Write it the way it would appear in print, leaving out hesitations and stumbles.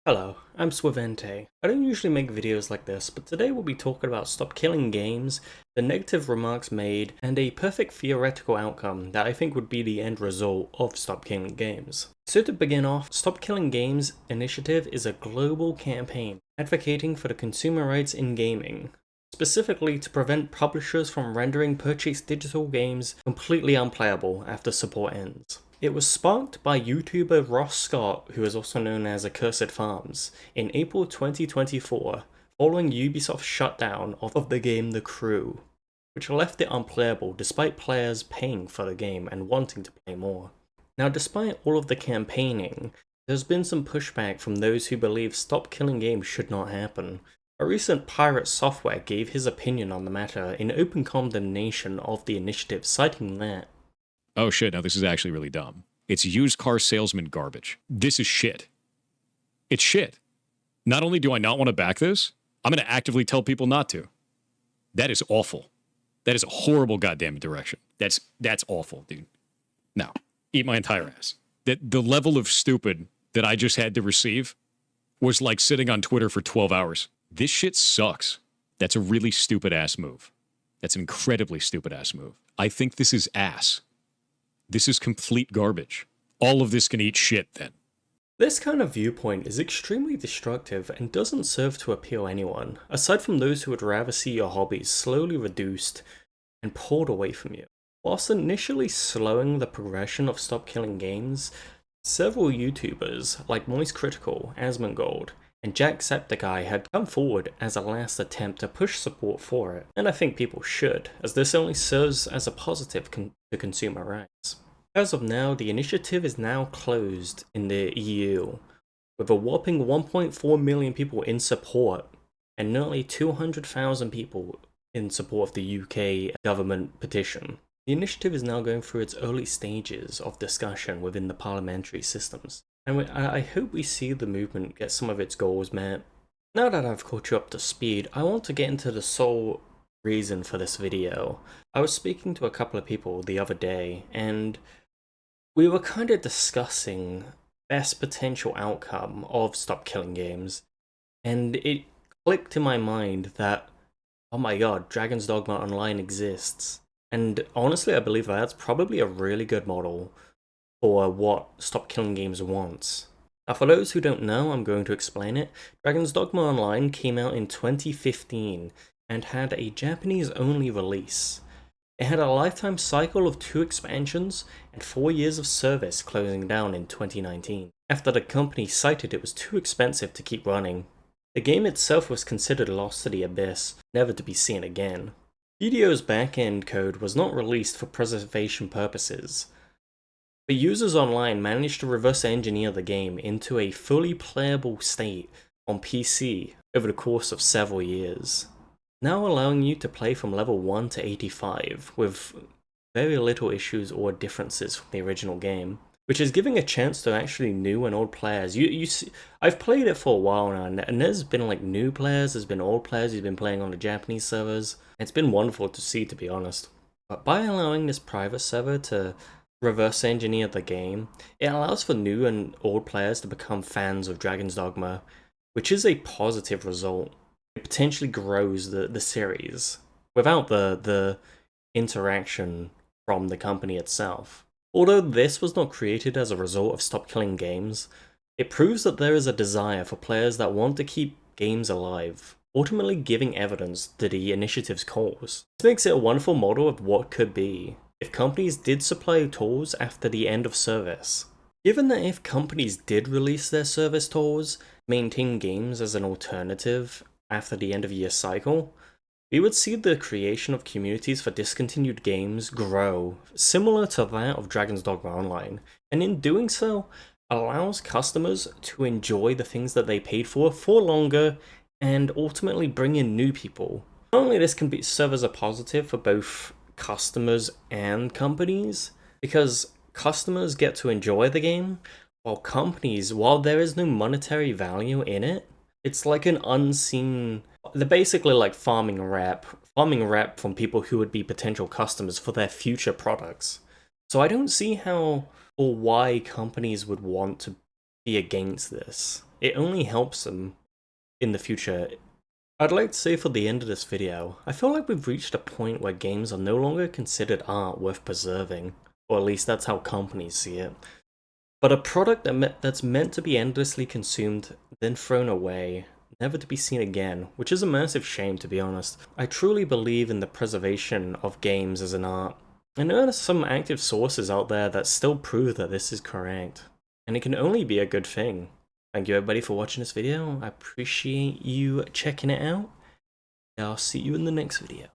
Hello, I'm Swifvente. I don't usually make videos like this, but today we'll be talking about Stop Killing Games, the negative remarks made, and a perfect theoretical outcome that I think would be the end result of Stop Killing Games. So to begin off, Stop Killing Games Initiative is a global campaign advocating for the consumer rights in gaming, specifically to prevent publishers from rendering purchased digital games completely unplayable after support ends. It was sparked by YouTuber Ross Scott, who is also known as Accursed Farms, in April 2024, following Ubisoft's shutdown of the game The Crew, which left it unplayable despite players paying for the game and wanting to play more. Now, despite all of the campaigning, there's been some pushback from those who believe Stop Killing Games should not happen. A recent Pirate Software gave his opinion on the matter in open condemnation of the initiative, citing that Oh shit, now this is actually really dumb. It's used car salesman garbage. This is shit. It's shit. Not only do I not want to back this, I'm going to actively tell people not to. That is awful. That is a horrible goddamn direction. That's awful, dude. Now, eat my entire ass. The level of stupid that I just had to receive was like sitting on Twitter for 12 hours. This shit sucks. That's a really stupid ass move. That's an incredibly stupid ass move. I think this is ass. This is complete garbage. All of this can eat shit then. this kind of viewpoint is extremely destructive and doesn't serve to appeal anyone, aside from those who would rather see your hobbies slowly reduced and pulled away from you. Whilst initially slowing the progression of Stop Killing Games, several YouTubers like Moist Critical, Asmongold, and Jacksepticeye had come forward as a last attempt to push support for it, and I think people should, as this only serves as a positive to consumer rights. As of now, the initiative is now closed in the EU, with a whopping 1.4 million people in support, and nearly 200,000 people in support of the UK government petition. The initiative is now going through its early stages of discussion within the parliamentary systems, and I hope we see the movement get some of its goals met. Now that I've caught you up to speed, I want to get into the sole reason for this video. I was speaking to a couple of people the other day, and we were kind of discussing best potential outcome of Stop Killing Games, and it clicked in my mind that, oh my god, Dragon's Dogma Online exists. And honestly, I believe that's probably a really good model for what Stop Killing Games wants. Now, for those who don't know, I'm going to explain it. Dragon's Dogma Online came out in 2015 and had a Japanese-only release. It had a lifetime cycle of 2 expansions and 4 years of service, closing down in 2019, after the company cited it was too expensive to keep running. The game itself was considered lost to the abyss, never to be seen again. Studio's back-end code was not released for preservation purposes, but users online managed to reverse engineer the game into a fully playable state on PC over the course of several years, now allowing you to play from level 1 to 85 with very little issues or differences from the original game, which is giving a chance to actually new and old players. You see, I've played it for a while now, and there's been like new players, there's been old players who've been playing on the Japanese servers. It's been wonderful to see, to be honest. But by allowing this private server to reverse engineer the game, it allows for new and old players to become fans of Dragon's Dogma, which is a positive result. It potentially grows the series without the interaction from the company itself. Although this was not created as a result of Stop Killing Games, it proves that there is a desire for players that want to keep games alive, ultimately giving evidence to the initiative's cause. This makes it a wonderful model of what could be if companies did supply tools after the end of service. Given that if companies did release their service tools, maintain games as an alternative after the end of year cycle, we would see the creation of communities for discontinued games grow, similar to that of Dragon's Dogma Online, and in doing so, allows customers to enjoy the things that they paid for longer, and ultimately bring in new people. Not only this can serve as a positive for both customers and companies, because customers get to enjoy the game, while companies, while there is no monetary value in it, it's like an unseen. They're basically like farming rep from people who would be potential customers for their future products. So I don't see how or why companies would want to be against this. It only helps them in the future. I'd like to say for the end of this video, I feel like we've reached a point where games are no longer considered art worth preserving, or at least that's how companies see it, but a product that's meant to be endlessly consumed, then thrown away, never to be seen again, which is a massive shame, to be honest. I truly believe in the preservation of games as an art, and there are some active sources out there that still prove that this is correct, and it can only be a good thing. Thank you everybody for watching this video. I appreciate you checking it out. I'll see you in the next video.